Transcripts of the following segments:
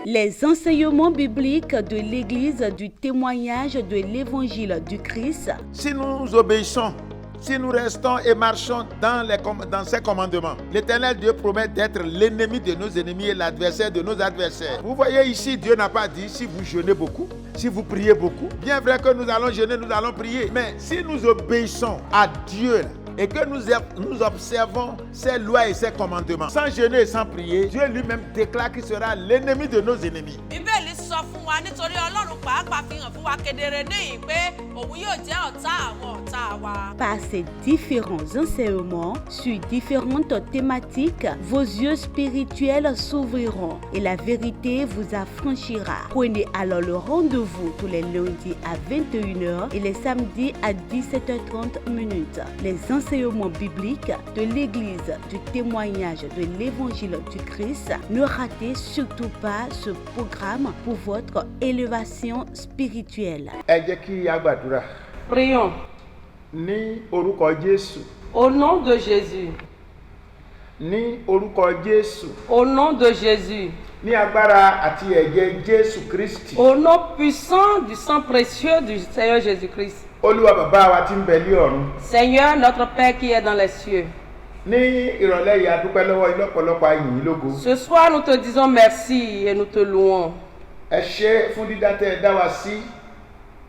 Les enseignements bibliques de l'Église du témoignage de l'Évangile du Christ. Si nous obéissons, si nous restons et marchons dans ses commandements, l'Éternel Dieu promet d'être l'ennemi de nos ennemis et l'adversaire de nos adversaires. Vous voyez ici, Dieu n'a pas dit si vous jeûnez beaucoup, si vous priez beaucoup. Bien vrai que nous allons jeûner, nous allons prier. Mais si nous obéissons à Dieu et que nous observons ses lois et ses commandements, sans jeûner et sans prier, Dieu lui-même déclare qu'il sera l'ennemi de nos ennemis. Par ces différents enseignements sur différentes thématiques, vos yeux spirituels s'ouvriront et la vérité vous affranchira. Prenez alors le rendez-vous tous les lundis à 21h et les samedis à 17h30. Les enseignements bibliques de l'Église du témoignage de l'Évangile du Christ. Ne ratez surtout pas ce programme pour votre élévation spirituelle. Prions. Ní orúkọ Jésù. Au nom de Jésus. Ní orúkọ Jésù. Au nom de Jésus. Ní agbára àti ẹ̀jẹ̀ Jésù Kristi. Au nom puissant du sang précieux du Seigneur Jésus-Christ. Olúwa bàbá wa tí ń bẹ ní ọ̀run. Seigneur, notre Père qui est dans les cieux. Ní ìrọ̀lẹ́ yìí a dúpẹ́ lọ́wọ́ yín lọ́pọ̀lọpọ̀, a yìn yín lógo. Ce soir, nous te disons merci et nous te louons. Ẹ ṣé fún dídá tẹ́ ẹ dá wa sí.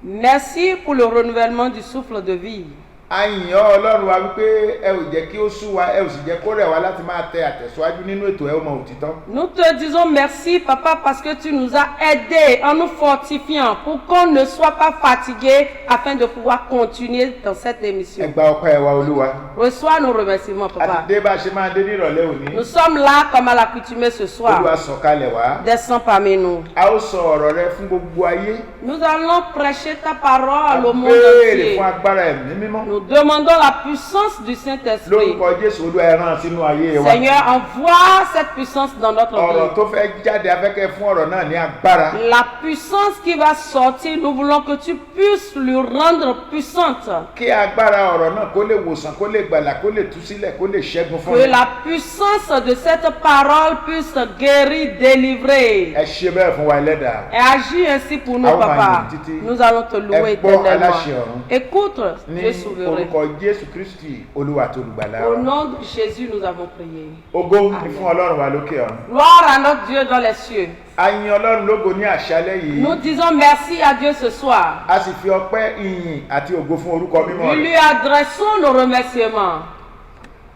Merci pour le renouvellement du souffle de vie. A yìn ọ́ Ọlọ́run wa wípé ẹ ò jẹ́ kí ó sú wa, ẹ ò sì jẹ́ kó rẹ̀ wá láti máa tẹ àtẹ̀síwájú nínú ètò ẹ ó mọ òtítọ́. Nous te disons merci, Papa, parce que tu nous as aidés en nous fortifiant pour qu'on ne soit pas fatigués afin de pouvoir continuer dans cette émission. Ẹ gba ọpẹ́ wa Olúwa. Reçois nos remerciements, Papa. Àti dé bá a ṣe máa dé ní ìrọ̀lẹ́ òní. Nous sommes là comme à l'accoutumée ce soir. Olúwa sọ̀kalẹ̀ wá. Descends parmi nous. A ó sọ ọ̀rọ̀ rẹ fún gbogbo ayé. Nous allons prêcher ta parole au monde Béèrè entier. fún agbára ẹ̀mí mímọ́. Nous demandons la puissance du Saint-Esprit. Lórúkọ Jésù Olúwa ẹ rán sínú ayé wa. Seigneur, envoie cette puissance dans notre Ọ̀rọ̀ vie. tó fẹ́ jáde afẹ́kẹ́ fún ọ̀rọ̀ náà ní agbára. La puissance qui va sortir, nous voulons que tu puisses lui rendre puissante. Kí agbára ọ̀rọ̀ náà kó lè wòsàn, kó lè gbàlà, kó lè tú sílẹ̀, kó lè ṣẹ́gun fún Que mi. la puissance de cette parole puisse guérir, délivrer. Ẹ ṣe bẹ́ẹ̀ fún wa Ẹlẹ́dàá. Et agis ainsi pour nous, Àwọn Papa. àyè títí. Nous allons te louer Ẹ gbọ́ éternellement. aláṣẹ ọ̀run. Écoute, Ní Dieu souverain. orúkọ Jésù Kristi Olúwa tó olùgbàlà Au wa. nom de Jésus, nous avons prié. Ògo ni fún Ọlọ́run wa lókè ọ̀run. Gloire à notre Dieu dans les cieux. A yìn Ọlọ́run lógo ní àṣálẹ́ yìí. Nous disons merci à Dieu ce soir. A sì fi ọpẹ́, ìyìn àti ògo fún orúkọ mímọ́ Nous rẹ̀. lui adressons nos remerciements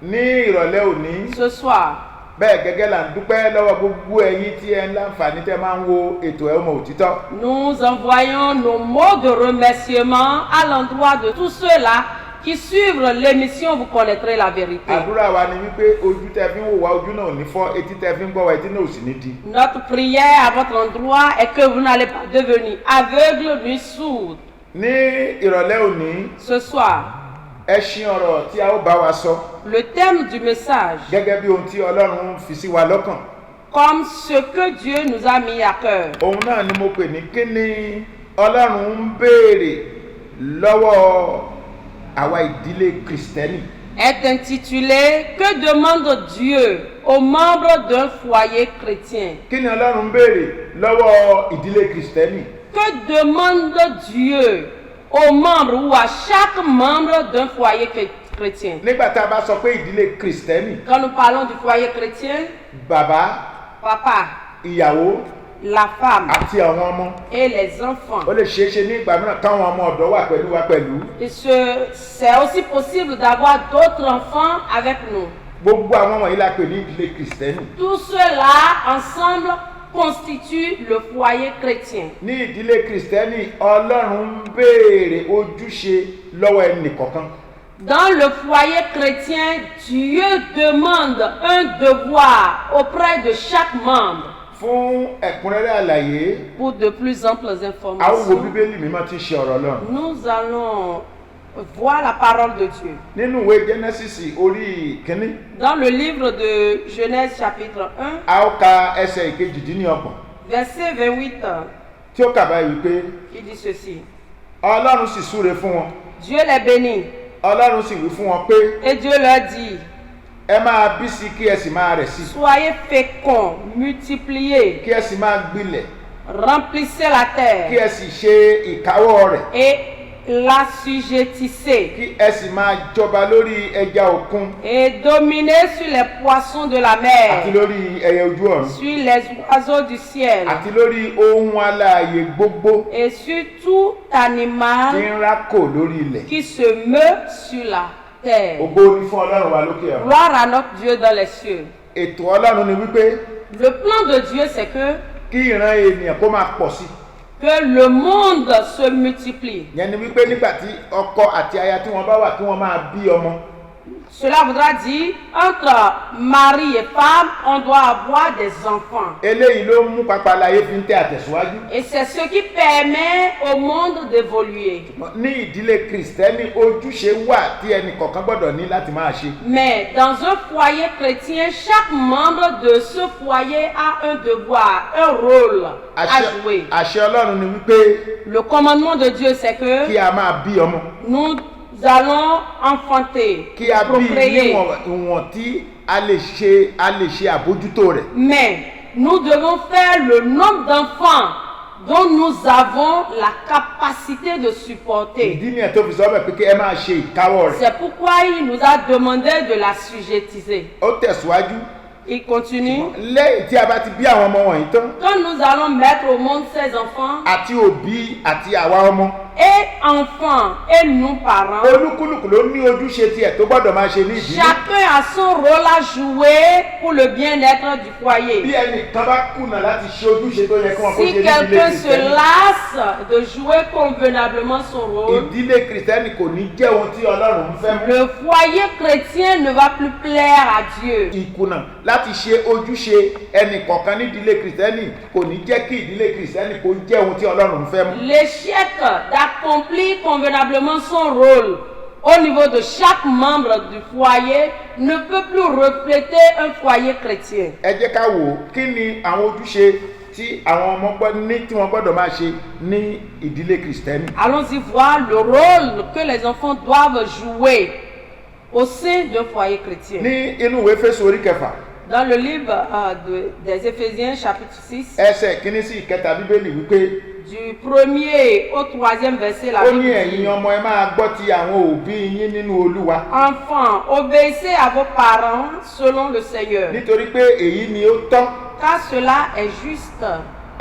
Ní ìrọ̀lẹ́ òní, ce soir. bẹ́ẹ̀ gẹ́gẹ́ là ń dúpẹ́ lọ́wọ́ gbogbo ẹ̀yin tí ẹ ń láǹfààní tẹ́ máa ń wo ètò ẹ ó mọ òtítọ́. Nous envoyons nos mots de remerciement à l'endroit de tous ceux-là qui suivent l'émission. Vous connaîtrez la vérité. Àdúrà wa ni wípé ojú tẹ́ fi ń wò wá ojú náà ò ní fọ́, etí tẹ́ fi ń gbọ́ wá etí náà ò sì ní di. Notre prière à votre endroit est que vous n'allez pas devenir aveugle ni sourd. Ní ìrọ̀lẹ́ òní, Ce soir, ẹṣin ọ̀rọ̀ tí a ó bá wa sọ le thème du message, gẹ́gẹ́ bí ohun tí Ọlọ́run fi sí wa lọ́kàn. comme ce que Dieu nous a mis à cœur. Òun náà ni mo pè ní kí ni Ọlọ́run ń béèrè lọ́wọ́ àwa ìdílé Kristẹni. Est intitulé Que demande Dieu aux membres d'un foyer chrétien? Kí ni Ọlọ́run ń béèrè lọ́wọ́ ìdílé Kristẹni? Que demande Dieu aux membres ou à chaque membre d'un foyer chrétien? Nígbà tá a bá sọ pé ìdílé Kristẹni, Quand nous parlons du foyer chrétien, bàbá, papa, ìyàwó la femme àti àwọn ọmọ. et les enfants. Ó lè ṣeé ṣe ní ìgbà mìíràn káwọn ọmọ ọ̀dọ́ wà pẹ̀lú wa pẹ̀lú. Et c'est aussi possible d'avoir d'autres enfants avec nous. Gbogbo àwọn wọ̀nyí la pè ní ìdílé Kristẹni. Tout cela ensemble constitue le foyer chrétien. Ní ìdílé Kristẹni, Ọlọ́run ń béèrè ojúṣe lọ́wọ́ ẹnì kọ̀ọ̀kan. Dans le foyer chrétien, Dieu demande un devoir auprès de chaque membre. Fún ẹ̀kúnrẹ́rẹ́ àlàyé, Pour de plus amples a ó wo informations, Bíbélì mímọ́ tí ń ṣe ọ̀rọ̀ Ọlọ́run. nous allons voir la parole de Dieu. Nínú ìwé Genesis orí ìkíní, Dans le livre de Genèse chapitre 1, a ó ka ẹsẹ̀ ìkejìdínlọ́gbọ̀n verset 28, tí ó kà báyìí wípé il dit ceci. Ọlọ́run sì súre fún wọn. Dieu les bénit Ọlọ́run sì wí fún wọn pé et Dieu leur dit, ẹ máa bí sí kí ẹ sì máa rẹ̀ sí. Soyez féconds, multipliez, Kí ẹ sì máa gbilẹ̀. remplissez la Kí terre ẹ sì ṣe ìkáwọ́ rẹ̀. et l'assujettissez Kí ẹ sì máa jọba lórí ẹja òkun et dominez sur les poissons de la àti mer, lórí ẹyẹ ojú ọ̀run sur les oiseaux du ciel àti lórí ohun alààyè gbogbo et sur tout tí animal ń rákò lórí ilẹ̀. qui se meut sur la terre. Ògo ni fún Ọlọ́run wa lókè ọ̀run. Gloire à notre Dieu dans les cieux. Ètò Ọlọ́run ni wípé Le plan de Dieu, c'est kí ìran ènìyàn kó máa pọ̀ sí. que le monde se multiplie. Yẹn ni wípé nígbà tí ọkọ àti aya tí wọ́n bá wà kí wọ́n máa bí ọmọ. Cela voudra dire, entre mari et femme, on doit avoir des enfants. Eléyìí ló mú Pápálayé fi ń tẹ àtẹ̀síwájú. Et c'est ce qui permet au monde d'évoluer. Ní ìdílé Kristẹni ojúṣe wà tí ẹnì kọ̀ọ̀kan gbọ́dọ̀ ní láti máa ṣe. Mais dans un foyer chrétien, chaque membre de ce foyer a un devoir, un rôle à jouer. Àṣẹ Ọlọ́run ni wípé Le commandement de Dieu, c'est kí que a máa bí ọmọ. nous allons enfanter, Kí a bí procréer. níwọ̀n tí a lè ṣe àbójútó rẹ̀. Mais nous devons faire le nombre d'enfants dont nous avons la capacité de supporter. Ìdí nìyẹn tó fi sọ bẹ́ẹ̀ pé kí ẹ máa ṣe ìkáwọ́ rẹ̀. C'est pourquoi il nous a demandé de l'assujettiser. Ó tẹ̀síwájú. Il continue. Lẹ́yìn tí a bá ti bí àwọn ọmọ wọ̀nyí tán Quand nous allons mettre au monde ces enfants àti òbí àti àwa ọmọ. et enfants et nous parents, Olúkúlùkù ló ní ojúṣe tiẹ̀ tó gbọ́dọ̀ máa ṣe ní ìdílé. chacun a son rôle à jouer pour le bien-être du Bí foyer. ẹnìkan bá kùnà láti ṣe ojúṣe tó yẹ kí wọ́n kó ṣe Si ní ìdílé quelqu'un se Kristẹni. lasse de jouer convenablement son rôle, Ìdílé Kristẹni kò ní jẹ́ ohun tí Ọlọ́run ń fẹ́ mú. le foyer chrétien ne va plus plaire à Dieu. Ìkùnà láti ṣe ojúṣe ẹnìkọ̀ọ̀kan ní ìdílé Kristẹni kò ní jẹ́ kí ìdílé Kristẹni kó jẹ́ ohun tí Ọlọ́run ń fẹ́ mú. L'échec d'accomplir convenablement son rôle au niveau de chaque membre du foyer ne peut plus refléter un foyer chrétien. Ẹ jẹ́ ká wò ó kí ni àwọn ojúṣe tí àwọn ọmọ tí wọ́n gbọ́dọ̀ máa ṣe ní ìdílé Kristẹni. Allons-y voir le rôle que les enfants doivent jouer au sein d'un foyer chrétien. Ní inú ìwé Éfésù orí 6 Dans le livre des Éphésiens chapitre 6, ẹsẹ̀ kìíní sí ìkẹta Bíbélì wípé du 1er au 3e verset, la ó ní Bible ẹ̀yin dit: ọmọ ẹ máa gbọ́ ti àwọn òbí yín nínú Olúwa Enfants, obéissez à vos parents selon le Seigneur, nítorí pé èyí ni ó tọ́. car cela est juste.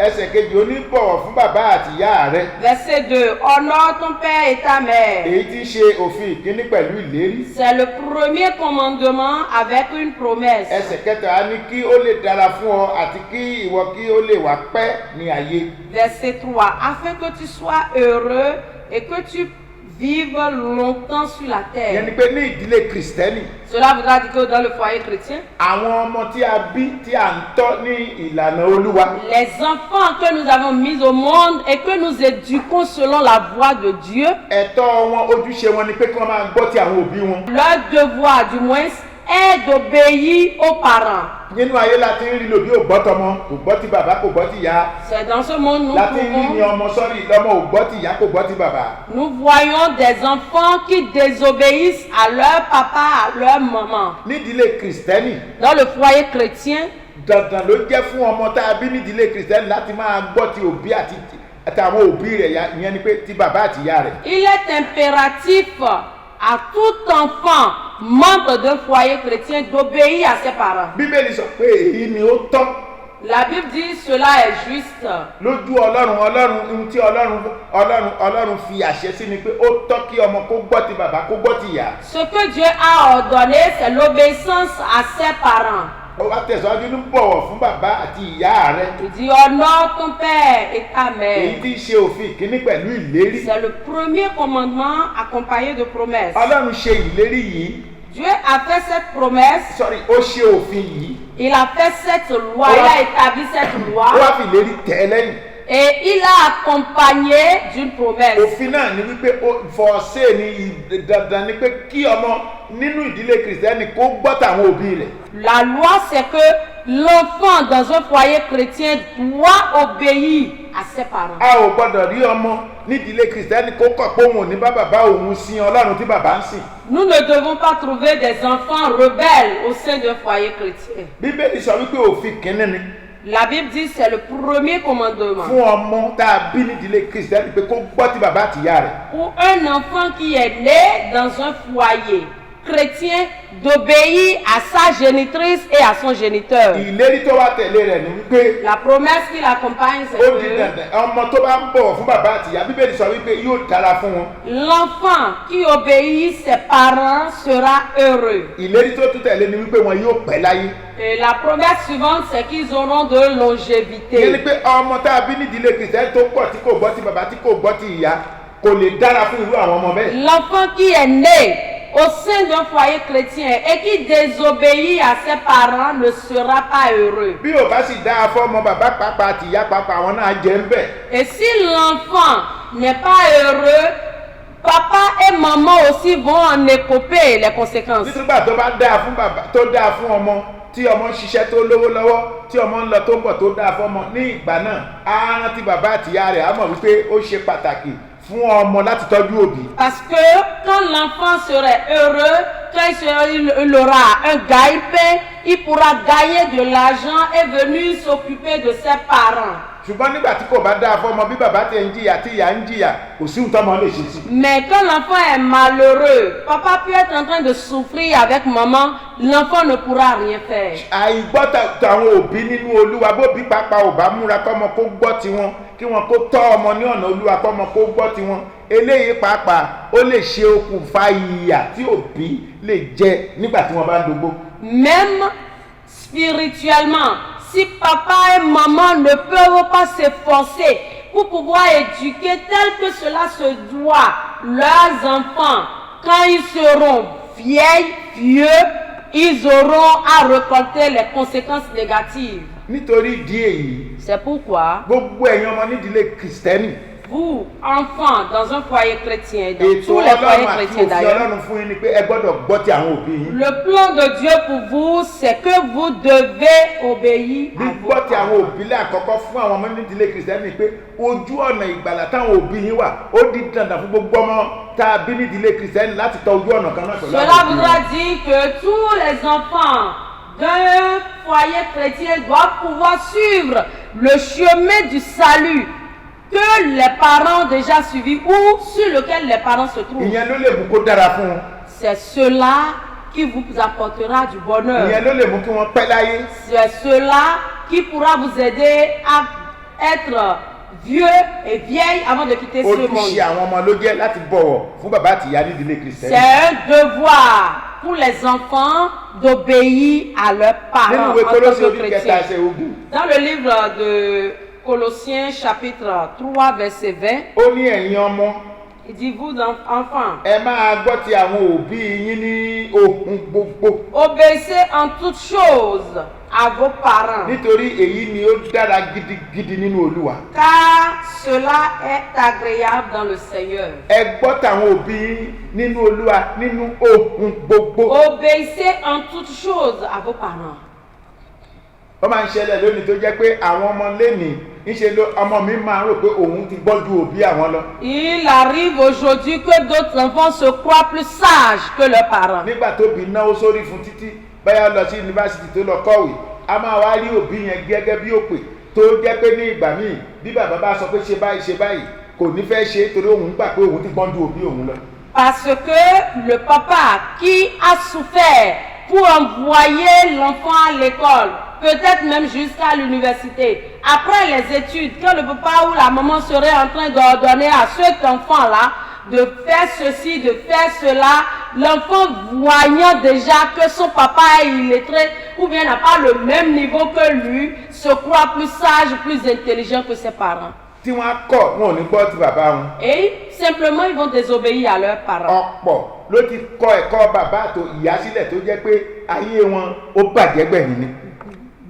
Ẹsẹ̀ kejì ó ní bọ̀wọ̀ fún bàbá àti ìyá rẹ. Verset 2, honore ton père et ta mère. Èyí tí í ṣe òfin ìkíní pẹ̀lú ìlérí. C'est le premier commandement avec une promesse. Ẹsẹ̀ kẹta á ní kí ó lè dára fún ọ àti kí ìwọ kí ó lè wà pẹ́ ní ayé. Verset 3, afin que tu sois heureux et que tu vives longtemps sur la Ìyẹn ni terre. pé ní ìdílé Kristẹni Cela voudra dire que dans le foyer chrétien, àwọn ọmọ tí a bí tí à ń tọ́ ní ìlànà Olúwa. les enfants que nous avons mis au monde et que nous éduquons selon la voie de Dieu, Ẹ̀tọ́ wọn ojúṣe wọn ni pé kí wọ́n máa gbọ́ ti àwọn òbí wọn. leur devoir du moins est d'obéir aux parents. Nínú ayé láti ń rí lòbí ò gbọ́ tọmọ kò gbọ́ ti bàbá kò gbọ́ ti ìyá. C'est dans ce monde nous Láti ń rí ni pouvons, ọmọ sọ́rí lọ́mọ ò gbọ́ ti ìyá kò gbọ́ ti bàbá. nous voyons des enfants qui désobéissent à leur papa, à leur maman. Nídìílé Kristẹni Dans le foyer chrétien, dandan ló jẹ́ fún ọmọ tá a bí nídìílé Kristẹni láti máa gbọ́ ti òbí àti àwọn òbí rẹ̀ ìyẹn ni pé ti bàbá àti ìyá rẹ̀. il est impératif à tout enfant, membre d'un foyer chrétien, d'obéir à ses parents. Bíbélì sọ pé èyí ni ó tọ́ La Bible dit cela est juste. lójú ohun tí Ọlọ́run fi àṣẹ sí ni pé ó tọ́ kí ọmọ kó gbọ́ ti bàbá kó gbọ́ ti ìyá. Ce que Dieu a ordonné, c'est l'obéissance à ses parents. Ó wá tẹ̀síwájú ní bọ̀wọ̀ fún bàbá àti ìyá rẹ̀. Il dit honore ton père et ta Èyí mère. tí í ṣe òfin ìkíní pẹ̀lú ìlérí. C'est le premier commandement accompagné de promesses. Ọlọ́run ṣe ìlérí yìí. Dieu a fait cette promesse, Ó ṣe òfin yìí. il a fait cette loi, il a établi cette Ó loi wá fi ìlérí tẹ̀ ẹ́ lẹ́yìn. et il a accompagné d'une promesse. Òfin náà ni wípé fọ̀ọ́sẹ́ ni dandan ni pé kí ọmọ nínú ìdílé Kristẹni kó gbọ́ tàwọn òbí rẹ̀. La loi, c'est que l'enfant dans un foyer chrétien doit obéir à ses parents. A ò gbọ́dọ̀ rí ọmọ nídìílé Kristẹni kó kọ̀ pé òun ò ní bá bàbá òun sin Ọlọ́run tí bàbá ń sìn. Nous ne devons pas trouver des enfants rebelles au sein d'un foyer chrétien. Bíbélì sọ wípé òfin kìíní ni La Bible dit que c'est le premier commandement. fún ọmọ tá a bí nídìílé Kristẹni pé kó gbọ́ ti bàbá àti ìyá rẹ̀. Pour un enfant qui est né dans un foyer chrétien d'obéir à sa génitrice et à son géniteur. Ìlérí tó wá tẹ̀lé rẹ̀ ni wípé La promesse qui l'accompagne, c'est ó di que dandan ọmọ tó bá ń bọ̀wọ̀ fún bàbá àti ìyá Bíbélì sọ wípé yóò dára fún wọn. l'enfant qui obéit ses parents sera heureux. Ìlérí tó tún tẹ̀lé ni wípé wọn yóò pẹ́ láyé. Et la promesse suivante, c'est qu'ils auront de Ìyẹn ni longévité. pé ọmọ tá a bí nídìílé Kristẹni tó pọ̀ tí kò gbọ́ ti bàbá tí kò gbọ́ ti ìyá kò lè dára fún irú àwọn ọmọ bẹ́ẹ̀. L'enfant qui est né au sein d'un foyer chrétien et qui désobéit à ses parents ne sera pas heureux. Bí ò bá sì dáa fọ́mọ bàbá pàápàá àti ìyá pàápàá àwọn náà jẹ́ ń bẹ̀. Et si l'enfant n'est pas heureux, papa et maman aussi vont en écoper les conséquences. Nítorí tó bá dáa fún bàbá tó dáa fún ọmọ tí ọmọ ń ṣiṣẹ́ tó lówó lọ́wọ́ tí ọmọ ń lọ tó ń bọ̀ tó dáa fọ́mọ ní ìgbà náà á rántí bàbá àti ìyá rẹ̀ á mọ̀ wípé ó ṣe pàtàkì fún ọmọ láti tọ́jú òbí. Parce que quand l'enfant serait heureux, quand il aura un gagne-pain, il pourra gagner de l'argent et venir s'occuper de ses parents. Ṣùgbọ́n nígbà tí kò bá dáa fọ́mọ bí bàbá tẹ̀ ń jìyà tí ìyá ń jìyà kò sí ohun tọ́mọ lè ṣe sí. Mais quand l'enfant est malheureux, papa peut être en train de souffrir avec maman, l'enfant ne pourra rien faire. Àìgbọ́ tàwọn òbí nínú Olúwa bóbí pàápàá ò bá múra kọ́mọ kó gbọ́ tiwọn kí wọn kó tọ́ ọmọ ní ọ̀nà Olúwa kọ́mọ kó gbọ́ tiwọn eléyìí pàápàá ó lè ṣe okùnfà ìyà tí òbí lè jẹ nígbà tí wọ́n bá ń dógbó. Même spirituellement, si papa et maman ne peuvent pas s'efforcer pour pouvoir éduquer tel que cela se doit leurs enfants, quand ils seront vieux, ils auront à récolter les conséquences négatives. Nítorí ìdí èyí C'est pourquoi gbogbo ẹ̀yin ọmọ nídìílé Kristẹni vous, enfants, dans un foyer chrétien, dans ètò tous les foyers Ọlọ́run àti chrétiens òfin d'ailleurs, Ọlọ́run fún yín ni pé ẹ gbọ́dọ̀ gbọ́ ti àwọn òbí yín. le plan de Dieu pour vous, c'est que vous devez obéir à vos Gbígbọ́ ti àwọn parents. òbí lẹ́àkọ́kọ́ fún àwọn ọmọ nídìílé Kristẹni ni pé ojú ọ̀nà ìgbàlà táwọn òbí yín wà ó di dandan fún gbogbo ọmọ tá a bí nídìílé Kristẹni láti tọ ojú ọ̀nà kan náà pẹ̀lú Cela àwọn òbí voudra wọn. dire que tous les enfants d'un foyer chrétien doivent pouvoir suivre le chemin du salut que les parents ont déjà suivi ou sur lequel les parents se trouvent. Ìyẹn ló lè mú kó dára fún wọn. C'est cela qui vous apportera du bonheur. Ìyẹn ló lè mú kí wọ́n pẹ́ láyé. C'est cela qui pourra vous aider à être vieux et vieille avant de quitter ce Ojúṣe monde. àwọn ọmọ ló jẹ́ láti bọ̀wọ̀ fún bàbá àti ìyá nídìílé Kristẹni. C'est un devoir pour les enfants d'obéir à leurs parents Nínú ìwé en tant Kólósì que orí kẹta chrétiens. ẹsẹ̀ ogún. Dans le livre de Colossiens chapitre 3 verset 20, Ó ní ẹ̀yin ọmọ il dit vous enfants, ẹ máa gbọ́ ti àwọn òbí yín ní ohun gbogbo. obéissez en toutes choses à vos parents, Nítorí èyí ni ó dára gidigidi nínú Olúwa. car cela est agréable dans le Seigneur. Ẹ gbọ́ tàwọn òbí yín nínú Olúwa nínú ohun gbogbo. Obéissez en toutes choses à vos parents. Ó máa ń ṣẹlẹ̀ lónìí tó jẹ́ pé àwọn ọmọ lénìí ńṣe ló ọmọ mi máa ń rò pé òun ti gbọ́ ju òbí àwọn lọ. Il arrive aujourd'hui que d'autres enfants se croient plus sages que leurs parents. Nígbà tó bí náwó sórí fún títí báyà lọ sí yunifásitì tó lọ kọ̀wé a máa wá rí òbí yẹn gẹ́gẹ́ bí òpè tó jẹ́ pé ní ìgbà míì bí bàbá bá sọ pé ṣe báyìí kò ní fẹ́ ṣe torí òun gbà pé òun ti gbọ́n ju òbí òun lọ. Parce que le papa qui a souffert pour envoyer l'enfant à l'école, peut-être même jusqu'à l'université, après les études, quand le papa ou la maman serait en train d'ordonner à cet enfant-là de faire ceci, de faire cela, l'enfant voyant déjà que son papa est illettré ou bien n'a pas le même niveau que lui, se croit plus sage, plus intelligent que ses parents. Tí wọ́n á kọ̀ wọn ò ní gbọ́ ti bàbá wọn. Et simplement ils vont désobéir à leurs parents. Ọ̀pọ̀ ló ti kọ̀ ẹ̀kọ́ bàbá àti ìyá sílẹ̀ tó jẹ́ pé ayé wọn ó bàjẹ́ gbẹ̀yìn ni.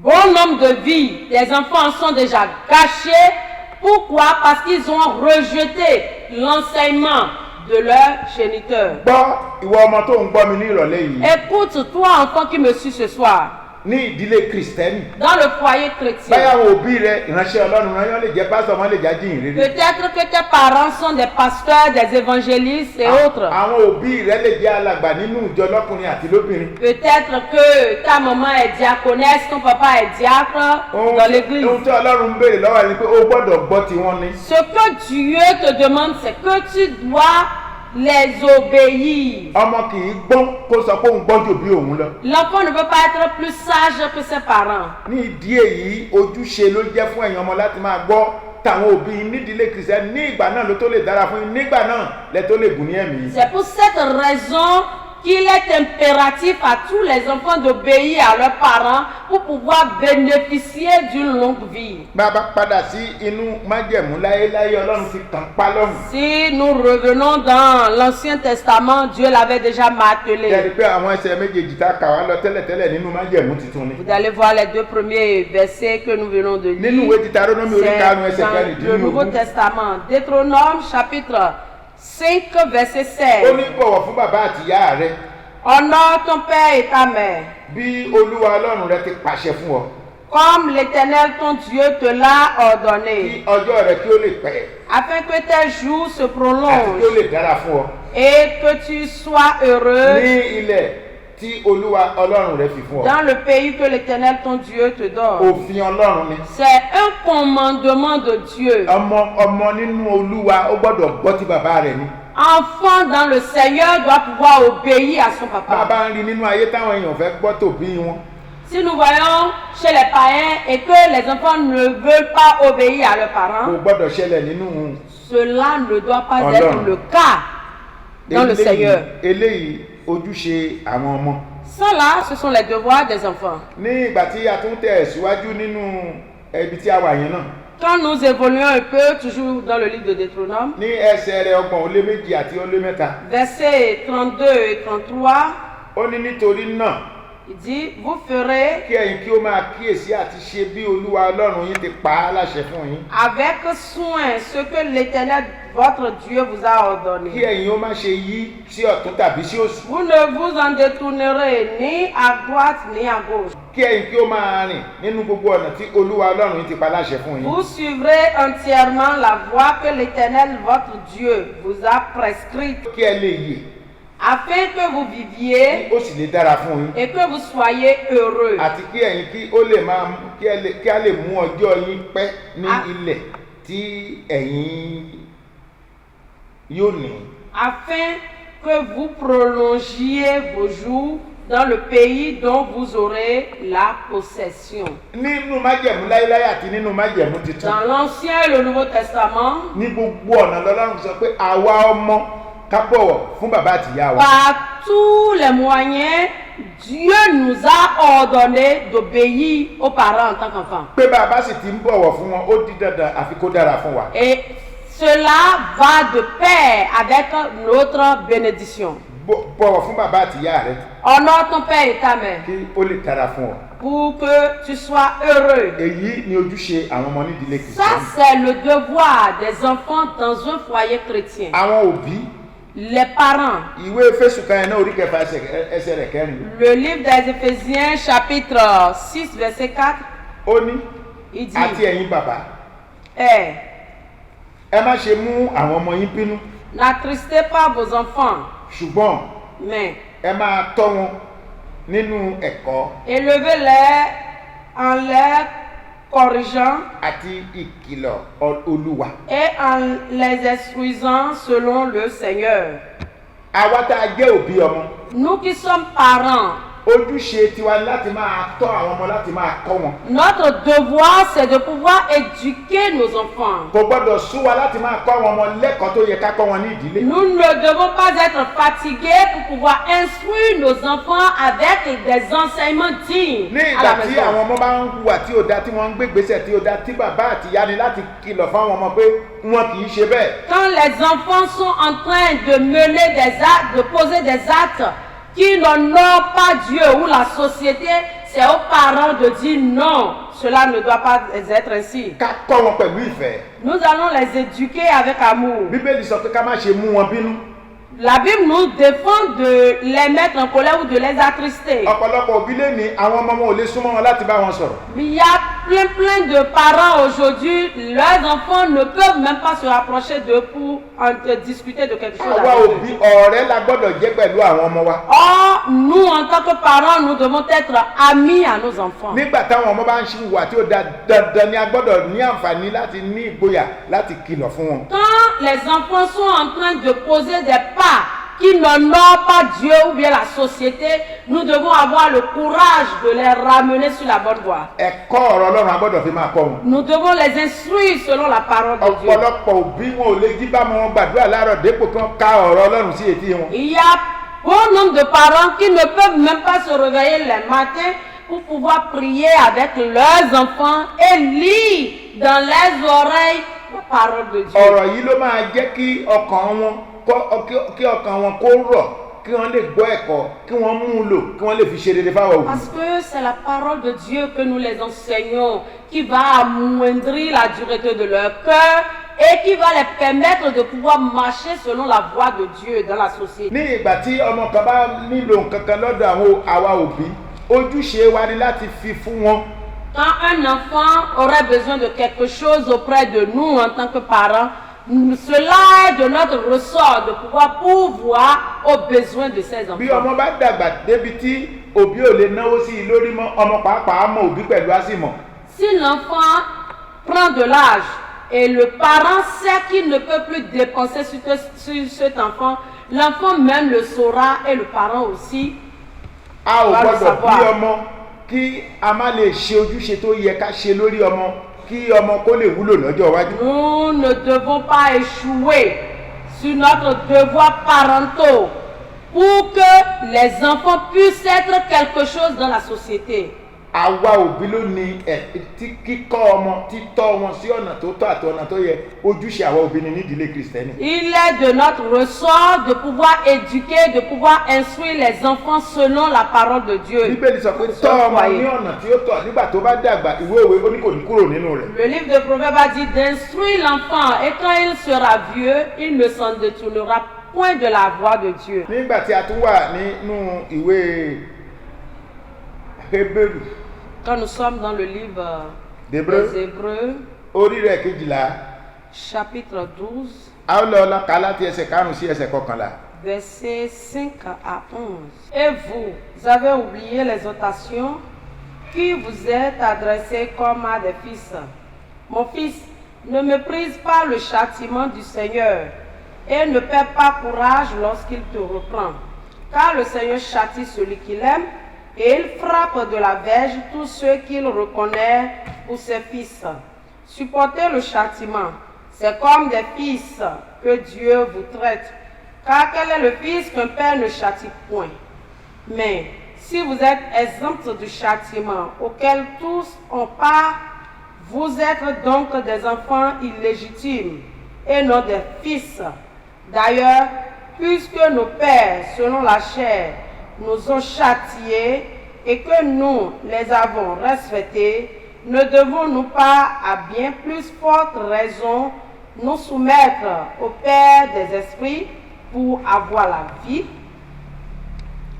Bon nombre de vies, les enfants sont déjà gâchés. Pourquoi? Parce qu'ils ont rejeté l'enseignement de leur géniteur. Gbọ́ ìwọ ọmọ tó ń gbọ́ mi ní ìrọ̀lẹ́ yìí. Écoute, toi enfant qui me suis ce soir. ní ìdílé kristẹni. dans le foyer chrétien. báyà àwọn òbí rẹ ìránṣẹ́ ọlọ́run rán yán lè jẹ́ pásítọ̀ wọn lè jẹ́ jíhìn rere. Peut-être que tes parents sont des pasteurs, des évangélistes et autres. àwọn òbí rẹ lè jẹ́ alàgbà nínú ìjọ lọ́kùnrin àti lóbìnrin. Peut-être que ta maman est diaconesse, ton papa est diacre dans l'église. ohun tí ọlọ́run ń béèrè lọ́wọ́ ẹni pé ó gbọ́dọ̀ gbọ́ tiwọn ni. Ce que Dieu te demande, c'est que tu dois les obéir. ọmọ kì í gbọ́n kó sọ pé òun gbọ́njò bí òun lọ. L'enfant ne peut pas être plus sage que ses parents. ní ìdí èyí ojúṣe ló jẹ́ fún ẹ̀yin ọmọ láti máa gbọ́ tàwọn òbí nídìílé kìrìsìtẹ́nì ní ìgbà náà ló tó lè dára fún yín nígbà náà lẹ tó lè gùn ní ẹ̀mí. C'est pour cette raison qu'il est impératif à tous les enfants d'obéir à leurs parents pour pouvoir bénéficier d'une longue vie. bàbá padà sí inú májẹ̀mú láéláé ọlọ́run ti kàn pa lọ́rùn. Si nous revenons dans l'Ancien Testament, Dieu l'avait déjà martelé. jẹ́rìí pé àwọn ẹsẹ̀ méjèèjì tá a kà wá lọ tẹ́lẹ̀tẹ́lẹ̀ nínú májẹ̀mú tuntun ni. Vous allez voir les deux premiers versets que nous venons de nínú lire. ìwé Deutéronome orí karùn-ún ẹsẹ̀ C'est dans le Nouveau kẹrìndínlógún. Testament. Deutéronome chapitre 5 verset ó 16. ní bọ̀wọ̀ fún bàbá àtìyá rẹ Honore ton père et ta mère, bí olúwa ọlọ́run rẹ ti pàṣẹ fún ọ comme l'Éternel ton Dieu te l'a kí ordonné, ọjọ́ rẹ kí ó lè pẹ́ afin que tes jours se àti kí ó prolongent lè dára fún ọ et que tu sois heureux ní ilẹ̀ tí olúwa ọlọ́run rẹ fi fún ọ. dans le pays que l'Éternel ton Dieu te donne. òfin ọlọ́run ni. C'est un commandement de Dieu. ọmọ nínú olúwa ó gbọ́dọ̀ gbọ́ tí bàbá rẹ̀ ni. Enfant dans le Seigneur doit pouvoir obéir à son papa. bàbá ń rí nínú ayé táwọn èèyàn fẹ́ gbọ́ tòbí wọn. Si nous voyons chez les païens et que les enfants ne veulent pas obéir à leurs kò parents, gbọ́dọ̀ ṣẹlẹ̀ nínú. cela ne doit pas Alors, être le cas dans le Seigneur. eléyìí ojúṣe àwọn ọmọ. Cela, ce sont les devoirs des enfants. ní ìgbà tí a tún tẹ̀ síwájú nínú ibi tí a wà yẹn náà. Quand nous évoluons un peu, toujours dans le livre de Deutéronome, ní ẹsẹ̀ rẹ̀ 32 àti 3. versets 32 et 33, ó ní nítorí náà il dit, vous ferez kí ẹ̀yin kí ó máa kíyèsí àti ṣe bí olúwa ọlọ́run yín ti pa á láṣẹ fún yín. avec soin ce que l'Éternel, votre Dieu, vous a kí ordonné. ẹ̀yin ó má ṣe yí sí ọ̀tún tàbí sí òsì. Vous ne vous en détournerez ni à droite ni à gauche. kí ẹ̀yin kí ó máa rìn nínú gbogbo ọ̀nà tí olúwa ọlọ́run yín ti pa láṣẹ fún yín. Vous suivrez entièrement la voie que l'Éternel, votre Dieu, vous a prescrite, kí ẹ lè yè afin que vous viviez kí ó sì lè dára fún yín. et que vous soyez heureux. àti kí ẹ̀yin kí ó lè máa kí a lè mú ọjọ́ yín pẹ́ ní ilẹ̀ tí ẹ̀yin yóò ní. Afin que vous prolongiez vos jours dans le pays dont vous aurez la possession. nínú májẹ̀mú láéláé àti nínú májẹ̀mú tuntun. Dans l'Ancien et le Nouveau Testament, ní gbogbo ọ̀nà lọ́lọ́run sọ pé àwa ọmọ ká bọ̀wọ̀ fún bàbá àtìyá wa. par tous les moyens, Dieu nous a ordonné d'obéir aux parents en tant qu'enfants. pé bàbá sì ti ń bọ̀wọ̀ fún wọn ó di dandan àfi kó dára fún wa. Et cela va de pair avec notre bénédiction. bọ̀wọ̀ fún bàbá àtìyá rẹ Honore ton père et ta mère kí ó lè dára fún ọ. pour que tu sois heureux. èyí ni ojúṣe àwọn ọmọ nídìílé Ça, kìrìsìtẹ́nì. c'est le devoir des enfants dans un foyer chrétien. àwọn òbí Les parents. ìwé Éfésù kan yẹn náà orí kẹfà ẹsẹ̀ rẹ̀ 4. Le livre des Éphésiens, chapitre 6, verset 4, ó ní il dit, àti ẹ̀yin bàbá Eh, ẹ má ṣe mú àwọn ọmọ yín bínú n'attristez pas vos enfants, ṣùgbọ́n mais ẹ máa tọ́ wọn nínú ẹ̀kọ́ élevez-les en les corrigeant àti ìkìlọ̀ Olúwa. et en les instruisant selon le Seigneur. àwa tá a jẹ́ òbí ọmọ Nous qui sommes parents, ojúṣe tiwa ni láti máa tọ́ àwọn ọmọ láti máa kọ́ wọn. notre devoir c'est de pouvoir éduquer nos enfants. kò gbọ́dọ̀ sú wa láti máa kọ́ àwọn ọmọ lẹ́kọ̀ọ́ tó yẹ ká kọ́ wọn ní ìdílé. Nous ne devons pas être fatigués pour pouvoir instruire nos enfants avec des enseignements dignes ní à la ìgbà tí maison. àwọn ọmọ bá ń hùwà tí ò da tí wọ́n ń gbé gbèsè tí ò da tí bàbá àti ìyá ni láti kìlọ̀ fáwọn ọmọ pé wọn kì í ṣe bẹ́ẹ̀. Quand les enfants sont en train de mener des actes, de poser des actes qui n'honorent pas Dieu ou la société, c'est aux parents de dire non, cela ne doit pas être ainsi. ká kọ́ wọn pẹ̀lú ìfẹ́. Nous allons les éduquer avec amour. bíbélì sọ pé ká má ṣe mú wọn bínú. La Bible nous défend de les mettre en colère ou de les attrister. ọ̀pọ̀lọpọ̀ òbí lè ní àwọn ọmọ wọn ò lè súnmọ́ wọn láti bá wọn sọ̀rọ̀. Il y a plein de parents aujourd'hui, leurs enfants ne peuvent même pas se rapprocher d'eux pour discuter de quelque chose. àwa avec òbí eux. ọ̀rẹ́ la gbọ́dọ̀ jẹ́ pẹ̀lú àwọn ọmọ wa. Or, nous en tant que parents, nous devons être amis à nos enfants. nígbà táwọn ọmọ bá ń ṣe ìwà tí ó da dandan ni a gbọ́dọ̀ ní àǹfààní láti ní ìgboyà láti kìlọ̀ fún wọn. Quand les enfants sont en train de poser des pas qui n'honorent pas Dieu ou bien la société, nous devons avoir le courage de les ramener sur la bonne voie. ẹ̀kọ́ ọ̀rọ̀ Ọlọ́run a gbọ́dọ̀ fi máa kọ́ wọn. Nous devons les instruire selon la parole de Dieu. ọ̀pọ̀lọpọ̀ òbí wọn ò lè jí bá wọn gbàdúrà láàárọ̀ dépò kí wọ́n ká ọ̀rọ̀ Ọlọ́run sí etí wọn. Il y a bon nombre de parents qui ne peuvent même pas se réveiller les matins pour pouvoir prier avec leurs enfants et lire dans les oreilles la parole de Dieu. ọ̀rọ̀ yìí ló máa jẹ́ kí ọkàn wọn kó rọ̀ kí wọ́n lè gbọ́ ẹ̀kọ́ kí wọ́n mú un lò kí wọ́n lè fi ṣe rere fáwọn òbí. Parce que c'est la parole de Dieu que nous les enseignons qui va amoindrir la dureté de leur cœur et qui va les permettre de pouvoir marcher selon la voie de Dieu dans la société. ní ìgbà tí ọmọ kan bá nílò nǹkan kan lọ́dọ̀ àwa òbí ojúṣe wa ni láti fi fún wọn. Quand un enfant aurait besoin de quelque chose auprès de nous en tant que parents, cela est de notre ressort de pouvoir pourvoir aux besoins de ses bí enfants. ọmọ bá dàgbà débi tí òbí ò lè náwó sí i lórí mọ́ ọmọ pàápàá mọ òbí pẹ̀lú àsìmọ̀. Si l'enfant prend de l'âge et le parent sait qu'il ne peut plus dépenser sur cet enfant, l'enfant même le saura et le parent aussi. a ò va le gbọ́dọ̀ bí savoir. ọmọ kí a má lè ṣe ojúṣe tó yẹ ká ṣe lórí ọmọ kí ọmọ kó lè wúlò lọ́jọ́ iwájú. Nous ne devons pas échouer sur notre devoir parentaux pour que les enfants puissent être quelque chose dans la société. àwa òbí ló ní kíkọ́ ọmọ títọ́ wọn sí ọ̀nà tó tọ́ àti ọ̀nà tó yẹ ojúṣe àwa òbí ni nídìílé kristẹni. Il est de notre ressort de pouvoir éduquer, de pouvoir instruire les enfants selon la parole de Dieu. bíbélì sọ pé tọ́ ọmọ ní ọ̀nà tí ó tọ́ nígbà tó bá dàgbà ìwé òwe ó ní kò ní kúrò nínú rẹ̀. Le livre de Proverbes a dit d'instruire l'enfant et quand il sera vieux, il ne s'en détournera point de la voie de Dieu. nígbà tí a tún wà nínú ìwé Hébérù Quand nous sommes dans le livre d'Hébreux des Hébreux, orí rẹ̀ kejìlá chapitre 12, a ó lọ kà láti ẹsẹ̀ 5 sí ẹsẹ̀ 11. versets 5 à 11. Et vous avez oublié l'exhortation qui vous est adressée comme à des fils. Mon fils, ne méprise pas le châtiment du Seigneur et ne perds pas courage lorsqu'il te reprend. Car le Seigneur châtie celui qu'il aime et il frappe de la verge tous ceux qu'il reconnaît pour ses fils. Supportez le châtiment. C'est comme des fils que Dieu vous traite. Car quel est le fils qu'un père ne châtie point? Mais si vous êtes exempts du châtiment auquel tous ont part, vous êtes donc des enfants illégitimes et non des fils. D'ailleurs, puisque nos pères, selon la chair, nous ont châtiés et que nous les avons respectés, ne devons-nous pas, à bien plus forte raison, nous soumettre au Père des esprits pour avoir la vie?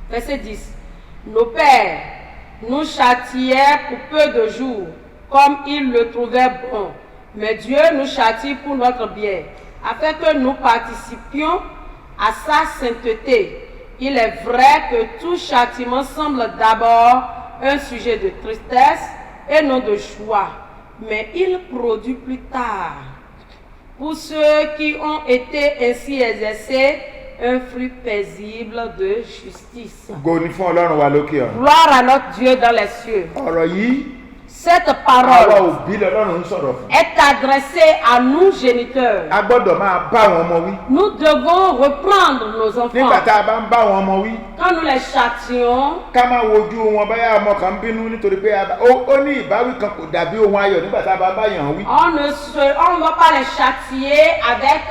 Verset 10. Nos pères nous châtiaient pour peu de jours, comme ils le trouvaient bon. Mais Dieu nous châtie pour notre bien, afin que nous participions à sa sainteté. Il est vrai que tout châtiment semble d'abord un sujet de tristesse et non de joie, mais il produit plus tard, pour ceux qui ont été ainsi exercés, un fruit paisible de justice. Ògo ni fún Ọlọ́run wa lókè ọ̀run. Gloire à notre Dieu dans les cieux. ọ̀rọ̀ yìí Cette àwa parole òbí lọ́lọ́run ń sọ̀rọ̀ fún. est adressée à nous géniteurs. a gbọ́dọ̀ máa bá àwọn ọmọ wí. Nous devons reprendre nos enfants. nígbà tá a bá ń bá àwọn ọmọ wí Quand nous les châtions, ká máa wojú wọn báyà ọmọ kan bínú nítorí pé ó ní ìbáwí kan kò dàbí ohun ayọ̀ nígbà tá a bá báyàn wí. on ne va pas les châtier avec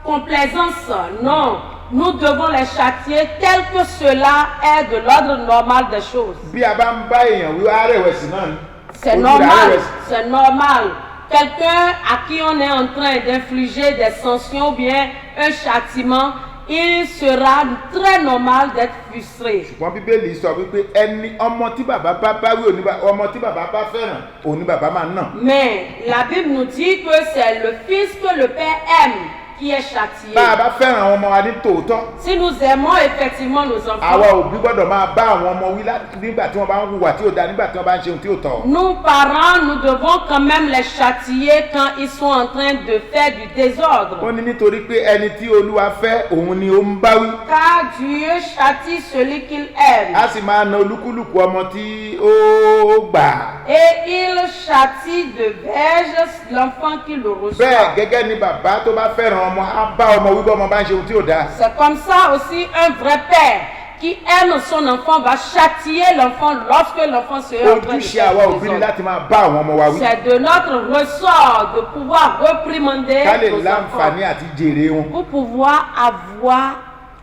complaisance. Non, nous devons les châtier tel que cela est de l'ordre normal des choses. bí a bá ń bá èèyàn wí arẹ̀wẹ̀sì náà ni. C'est Ojú rẹ̀ normal, arẹ̀wẹ̀sì. c'est normal. Quelqu'un à qui on est en train d'infliger des sanctions ou bien un châtiment il sera très normal d'être frustré. ṣùgbọ́n bíbélì sọ wípé ẹni ọmọ tí bàbá bá bá wí ọmọ tí bàbá bá fẹ́ràn òun ni bàbá máa nà. Mais la Bible nous dit que c'est le fils que le père aime qui est châtié. bá a bá fẹ́ràn àwọn ọmọ wa ní tòótọ́. Si nous aimons effectivement nos àwa enfants, òbí gbọ́dọ̀ máa bá àwọn ọmọ wí nígbà tí wọ́n bá ń hùwà tí ò dáa nígbà tí wọ́n bá ń ṣe ohun tí ò tọ́. nous parents, nous devons quand même les châtier quand ils sont en train de faire du désordre. ó ní nítorí pé ẹni tí olúwa fẹ́ òun ni ó ń bá wí. Car Dieu châtie celui qu'il aime. a sì máa na olúkúlùkù ọmọ tí ó gbà. Et il châtie de verge l'enfant qui le reçoit. bẹ́ẹ̀ gẹ́gẹ́ ni bàbá tó bá fẹ́ràn ọmọ á bá ọmọ wí bọ́ ọmọ bá ń ṣe ohun tí ò dáa. C'est comme ça aussi un vrai père qui aime son enfant va châtier l'enfant lorsque l'enfant sera en train de ojúṣe faire àwa du òbí ni désordre. láti máa bá àwọn ọmọ wa wí. C'est de notre ressort de pouvoir réprimander ká lè nos láǹfààní enfants àti jèrè wọn. pour pouvoir avoir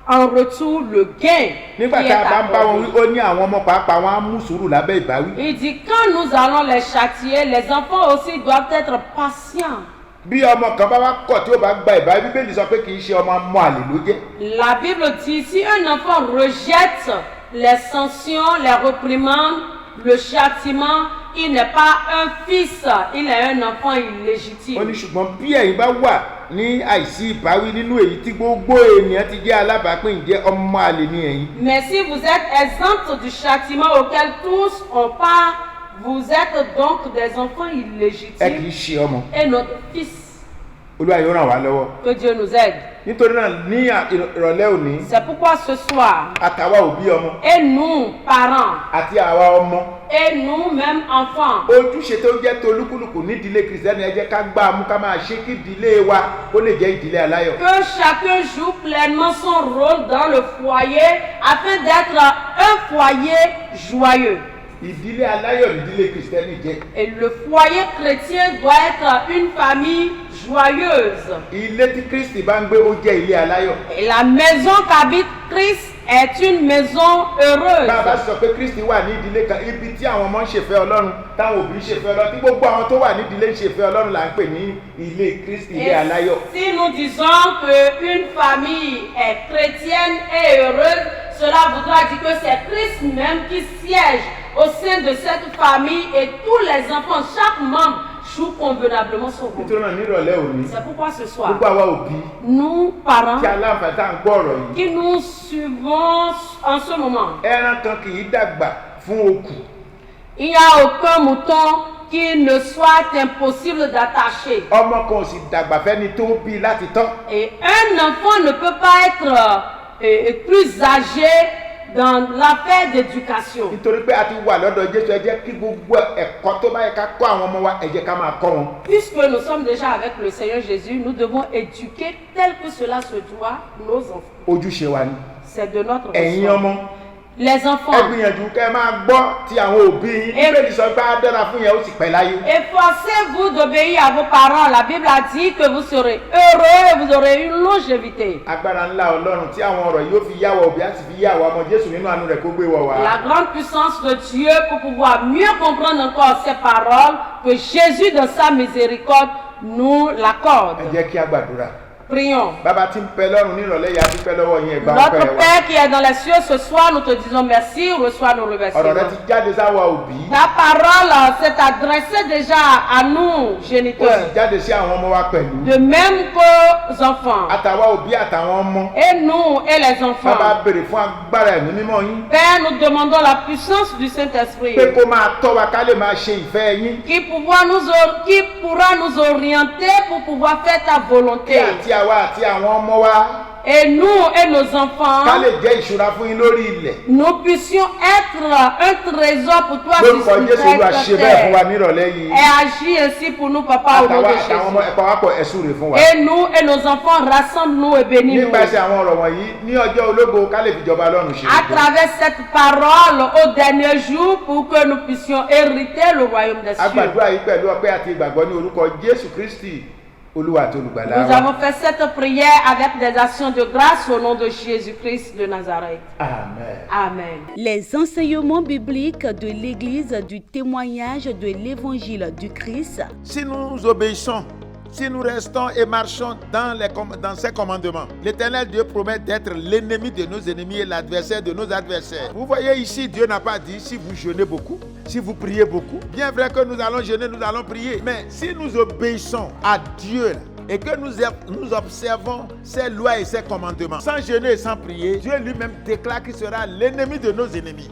en retour le gain qui nígbà est tá a bá ń bá wọn wí accordé. ó ní àwọn ọmọ pàápàá wọn á mú sùúrù lábẹ́ ìbáwí. Il dit quand nous allons les châtier, les enfants aussi doivent être patients. bí ọmọ kan bá wá kọ̀ tí ó bá gba ìbáwí bíbélì sọ pé kì í ṣe ọmọ mọ àlè ló jẹ́. La Bible dit si un enfant rejette les sanctions, les réprimandes, le châtiment, il n'est pas un fils, il est un enfant ó ní illégitime. ṣùgbọ́n bí ẹ̀yin bá wà ní àìsí ìbáwí nínú èyí tí gbogbo ènìyàn ti jẹ́ alábàápín ìjẹ́ ọmọ àlè ní ẹ̀yin. Mais si vous êtes exempts du châtiment auquel tous ont part, vous êtes donc des enfants ẹ kì í illégitimes ṣe ọmọ. et notre fils. olúwa yóò ràn wá lọ́wọ́. Que Dieu nous aide. nítorí náà ní ìrọ̀lẹ́ òní C'est pourquoi ce soir, àtàwa òbí ọmọ et nous, parents, àti àwa ọmọ et nous-mêmes, enfants, ojúṣe tó jẹ́ tolúkúlùkù nídìílé kìrìsìtẹ́nì ẹ jẹ́ ká gbá a mú ká máa ṣe kí ìdílé wa ó lè jẹ́ ìdílé aláyọ̀. que chacun joue pleinement son rôle dans le foyer afin d'être un foyer joyeux. ìdílé aláyọ̀ nídìílé kìrìsìtẹ́nì jẹ́. Et le foyer chrétien doit être une famille joyeuse. ilé tí kristi bá ń gbé ó jẹ́ ilé aláyọ̀. Et la maison qu'habite Christ est une maison heureuse. bá a bá sọ pé kristi wà ní ìdílé kan ibi tí àwọn ọmọ ń ṣèfẹ́ ọlọ́run táwọn òbí ń ṣèfẹ́ ọlọ́run tí gbogbo àwọn tó wà ní ìdílé ń ṣèfẹ́ ọlọ́run là ń pè ní ilé kristi ilé aláyọ̀. Et si nous disons qu'une famille est chrétienne et heureuse, cela voudra dire que c'est Christ même qui siège au sein de cette famille et tous les enfants, chaque membre joue convenablement son rôle. nítorí náà nírọ̀lẹ́ òní C'est pourquoi ce soir, gbogbo àwa òbí nous, parents, tí aláǹfààní tá à ń gbọ́ ọ̀rọ̀ yìí qui nous suivons en ce moment, ẹran kan kì í dàgbà fún okùn. il n'y a aucun mouton qu'il ne soit impossible d'attacher. ọmọ kan ò sì dàgbà fẹ́ni tó bí láti tọ́. Et un enfant ne peut pas être plus âgé dans l'affaire d'éducation. nítorí pé a ti wà lọ́dọ̀ jésù ẹ jẹ́ kí gbogbo ẹ̀kọ́ tó bá yẹ ká kọ́ àwọn ọmọ wa ẹ jẹ́ ká máa kọ́ wọn. Puisque nous sommes déjà avec le Seigneur Jésus, nous devons éduquer tel que cela se doit nos enfants. ojúṣe wa ni. C'est de notre ẹ̀yin ressort. ọmọ Les ẹ enfants, gbìyànjú kẹ́ ẹ máa gbọ́ ti àwọn òbí yín bíbélì sọ pé á dára fún yẹn ó sì pẹ́ láyé. efforcez-vous d'obéir à vos parents. La Bible a dit que vous serez heureux et vous aurez une longévité. agbára ńlá ọlọ́run tí àwọn ọ̀rọ̀ yóò fi yá wa òbí á sì fi yá wa ọmọ jésù nínú àánú rẹ̀ kó gbé wọ wá. La grande puissance de Dieu pour pouvoir mieux comprendre encore ces paroles, que Jésus dans sa miséricorde nous l'accorde. ẹ jẹ́ kí a gbàdúrà. Prions. bàbá tí ń pẹ lọ́run nírọ̀lẹ́ yìí a ti pẹ́ lọ́wọ́ yín ẹgbàá Notre pẹ́ wa. Père qui est dans les cieux, ce soir, nous te disons merci, reçois nos ọ̀rọ̀ rẹ remerciements. ti jáde sáwa òbí Ta parole s'est adressée déjà à nous, ó sì géniteurs, jáde sí àwọn ọmọ wa pẹ̀lú. de même qu'aux enfants. àtàwa òbí àtàwọn ọmọ. Et nous et les bàbá enfants. béèrè fún agbára ẹ̀mí mímọ́ yín. Père, nous demandons la puissance du Saint-Esprit pé kó máa tọ́ wa ká lè máa ṣe ìfẹ́ yín. qui pourra nous orienter pour pouvoir faire ta kí volonté. àti àwa àti àwọn ọmọ wa Et nous et nos ká enfants, lè jẹ́ ìṣúra fún yín lórí ilẹ̀. nous puissions être un trésor pour toi lórúkọ sur jésù olúwa ṣe bẹ́ẹ̀ fún wa terre. nírọ̀lẹ́ yìí. Et agis ainsi pour nous, Papa, au nom àtàwa de àtàwọn ọmọ Jésus. ẹ̀pọ̀ wa pọ̀ ẹ̀sùn rè fún wa. Et nous et nos enfants, rassemble-nous et bénis-nous. nípasẹ̀ àwọn ọ̀rọ̀ wọ̀nyí ní ọjọ́ ológo ká lè fìjọba ọlọ́run ṣe. À travers cette parole, au dernier jour, pour que nous puissions hériter le royaume des cieux. agbàdúrà yìí pẹ̀lú ọpẹ́ àti ìgbàgbọ́ ní orúkọ jésù kristi olúwa àti olùgbàlà Nous wa. avons fait cette prière avec des actions de grâce au nom de Jésus-Christ de Nazareth. amen. Amen. Les enseignements bibliques de l'Église du témoignage de l'Évangile du Christ. si nous obéissons si nous restons et marchons dans ses commandements. L'Éternel Dieu promet d'être l'ennemi de nos ennemis et l'adversaire de nos adversaires. Vous voyez ici, Dieu n'a pas dit si vous jeûnez beaucoup, si vous priez beaucoup. Bien vrai que nous allons jeûner, nous allons prier. Mais si nous obéissons à Dieu, et que nous observons ses lois et ses commandements, sans jeûner et sans prier, Dieu lui-même déclare qu'il sera l'ennemi de nos ennemis.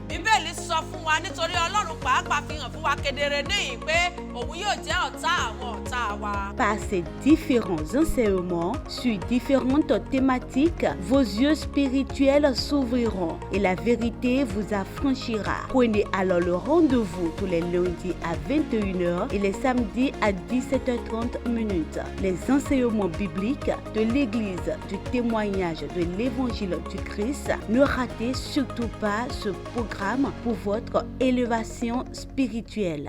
Par ces différents enseignements sur différentes thématiques, vos yeux spirituels s'ouvriront et la vérité vous affranchira. Prenez alors le rendez-vous tous les lundis à 21h et les samedis à 17h30. Les enseignements bibliques de l'Église du témoignage de l'Évangile du Christ. Ne ratez surtout pas ce programme pour votre élévation spirituelle.